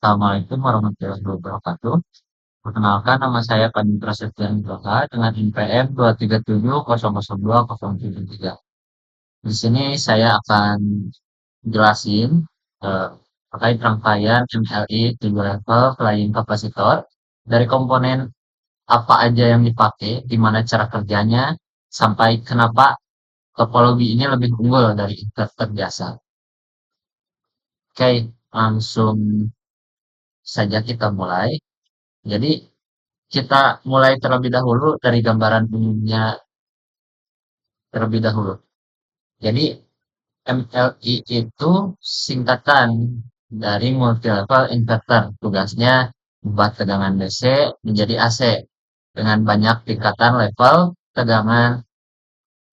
Assalamualaikum warahmatullahi wabarakatuh. Perkenalkan, nama saya Panji Prasetya Nugroha dengan NPM 237002073. Di sini saya akan jelasin eh, terkait rangkaian MLI 7 level flying capacitor dari komponen apa aja yang dipakai, gimana cara kerjanya, sampai kenapa topologi ini lebih unggul dari inverter biasa. Oke, langsung saja kita mulai. Jadi kita mulai terlebih dahulu dari gambaran umumnya terlebih dahulu. Jadi MLI itu singkatan dari multi level inverter. Tugasnya membuat tegangan DC menjadi AC dengan banyak tingkatan level tegangan.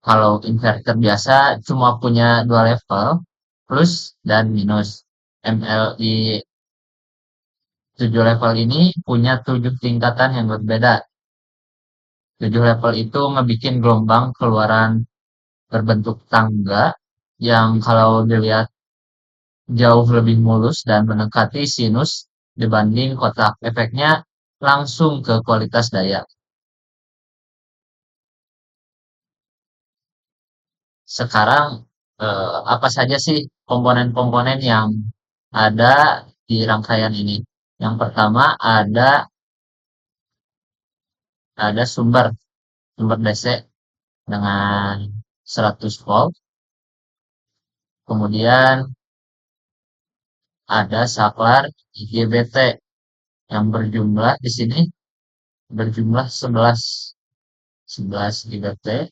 Kalau inverter biasa cuma punya dua level, plus dan minus. MLI 7 level ini punya 7 tingkatan yang berbeda. 7 level itu ngebikin gelombang keluaran berbentuk tangga yang kalau dilihat jauh lebih mulus dan mendekati sinus dibanding kotak. Efeknya langsung ke kualitas daya. Sekarang apa saja sih komponen-komponen yang ada di rangkaian ini? Yang pertama ada sumber DC dengan 100 volt. Kemudian ada saklar IGBT yang berjumlah di sini berjumlah 11 GBT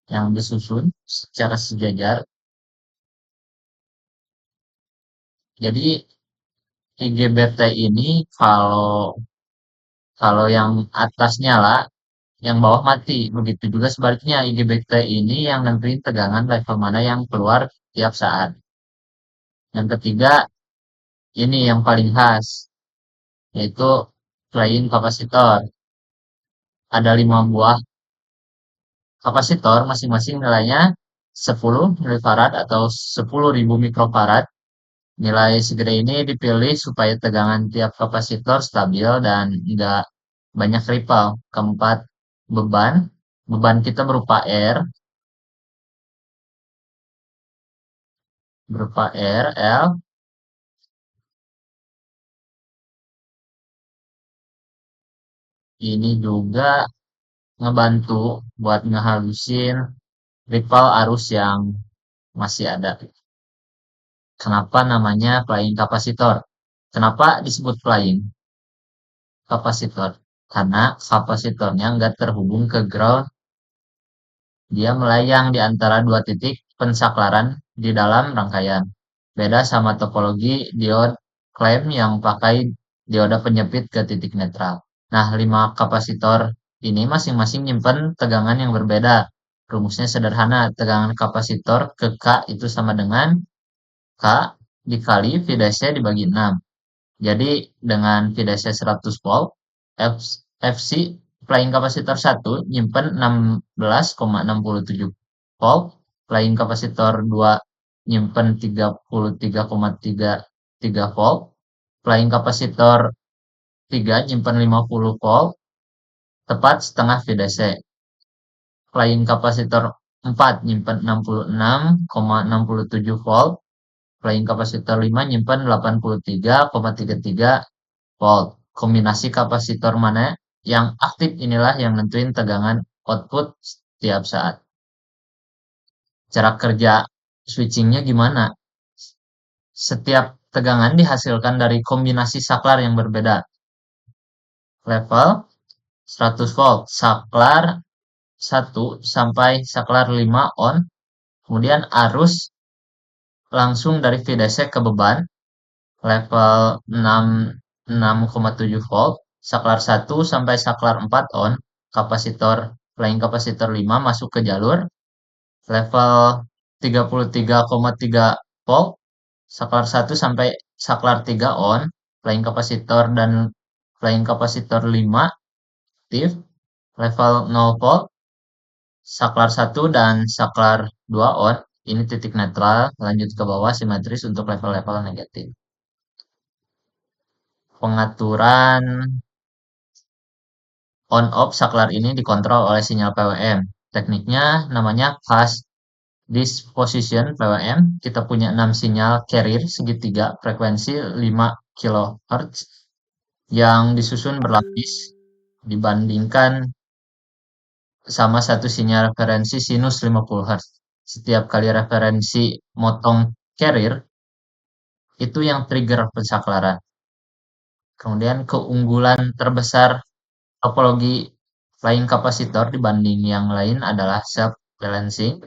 yang disusun secara sejajar. Jadi IGBT ini kalau kalau yang atas nyala, yang bawah mati. Begitu juga sebaliknya IGBT ini yang nentuin tegangan level mana yang keluar tiap saat. Yang ketiga, ini yang paling khas, yaitu flying kapasitor. Ada 5 buah kapasitor, masing-masing nilainya 10 milifarad atau 10.000 mikrofarad. Nilai segede ini dipilih supaya tegangan tiap kapasitor stabil dan tidak banyak ripple. Keempat, beban. Beban kita berupa R, L. Ini juga ngebantu buat ngehalusin ripple arus yang masih ada. Kenapa namanya flying kapasitor? Kenapa disebut flying kapasitor? Karena kapasitornya nggak terhubung ke ground. Dia melayang di antara dua titik pensaklaran di dalam rangkaian. Beda sama topologi diode klaim yang pakai dioda penyempit ke titik netral. Nah, 5 kapasitor ini masing-masing nyimpen tegangan yang berbeda. Rumusnya sederhana, tegangan kapasitor ke K itu sama dengan K dikali VDC dibagi 6. Jadi dengan VDC 100 volt, FC flying kapasitor 1 nyimpen 16,67 volt, flying kapasitor 2 nyimpen 33,33 volt, flying kapasitor 3 nyimpen 50 volt, tepat setengah VDC. Flying kapasitor 4 nyimpen 66,67 volt, flying kapasitor 5 nyimpen 83,33 volt. Kombinasi kapasitor mana yang aktif inilah yang nentuin tegangan output setiap saat. Cara kerja switchingnya gimana? Setiap tegangan dihasilkan dari kombinasi saklar yang berbeda. Level 100 volt, saklar 1 sampai saklar 5 on, kemudian arus langsung dari VDC ke beban, level 6,7 volt, saklar 1 sampai saklar 4 on, flying kapasitor 5 masuk ke jalur, level 33,3 volt, saklar 1 sampai saklar 3 on, flying kapasitor 5 aktif, level 0 volt, saklar 1 dan saklar 2 on, ini titik netral, lanjut ke bawah simetris untuk level-level negatif. pengaturan on off saklar ini dikontrol oleh sinyal PWM. Tekniknya namanya fast disposition PWM. Kita punya 6 sinyal carrier segitiga frekuensi 5 kHz yang disusun berlapis dibandingkan sama satu sinyal referensi sinus 50 Hz. Setiap kali referensi motong carrier, itu yang trigger pensaklaran. Kemudian keunggulan terbesar topologi flying kapasitor dibanding yang lain adalah self balancing.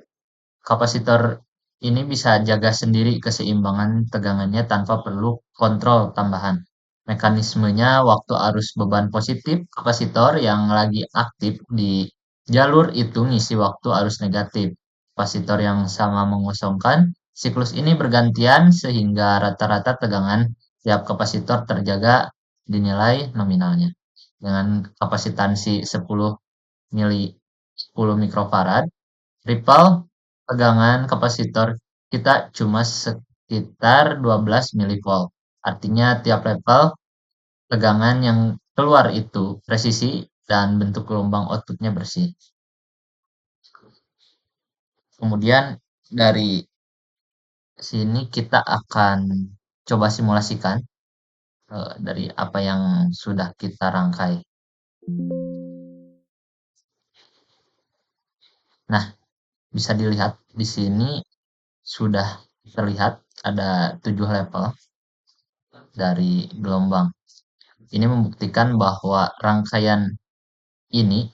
Kapasitor ini bisa jaga sendiri keseimbangan tegangannya tanpa perlu kontrol tambahan. Mekanismenya waktu arus beban positif, kapasitor yang lagi aktif di jalur itu ngisi waktu arus negatif. Kapasitor yang sama mengosongkan. Siklus ini bergantian sehingga rata-rata tegangan tiap kapasitor terjaga dinilai nominalnya. Dengan kapasitansi 10 mikrofarad, ripple tegangan kapasitor kita cuma sekitar 12 milivolt. Artinya tiap level tegangan yang keluar itu presisi dan bentuk gelombang outputnya bersih. Kemudian dari sini kita akan coba simulasikan dari apa yang sudah kita rangkai. Nah, bisa dilihat di sini sudah terlihat ada 7 level dari gelombang. Ini membuktikan bahwa rangkaian ini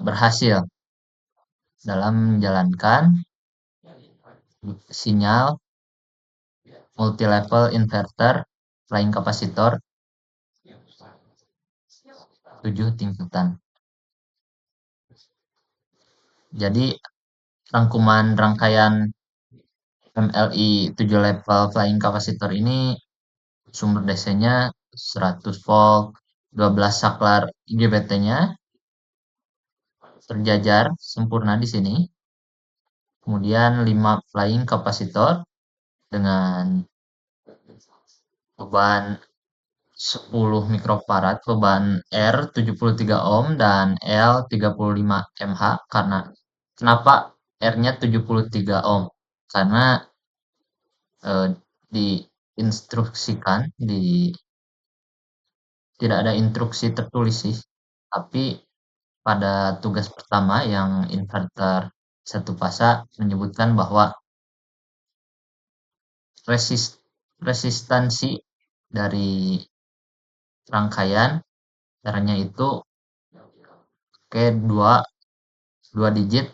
berhasil dalam menjalankan sinyal multi-level inverter flying kapasitor 7 tingkatan. Jadi rangkuman rangkaian MLI 7 level flying kapasitor ini sumber DC-nya 100 volt, 12 saklar IGBT-nya terjajar sempurna di sini. Kemudian 5 flying kapasitor dengan beban 10 mikrofarad, beban R 73 ohm dan L 35 mH. Karena kenapa R-nya 73 ohm? Karena diinstruksikan tidak ada instruksi tertulis sih, tapi pada tugas pertama yang inverter satu fasa menyebutkan bahwa resistansi dari rangkaian R-nya itu ke 2 digit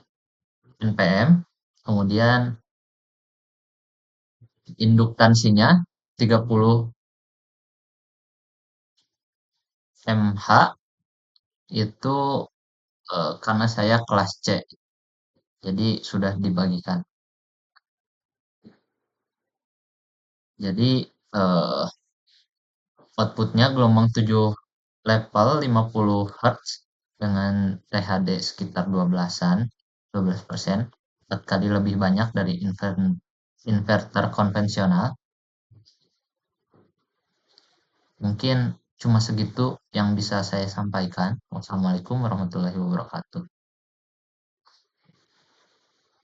npm, kemudian induktansinya 30 mH itu karena saya kelas C, jadi sudah dibagikan. Jadi outputnya gelombang 7 level 50 Hz dengan THD sekitar 12-an, 12%, 4 kali lebih banyak dari inverter konvensional. Mungkin cuma segitu yang bisa saya sampaikan. Wassalamualaikum warahmatullahi wabarakatuh.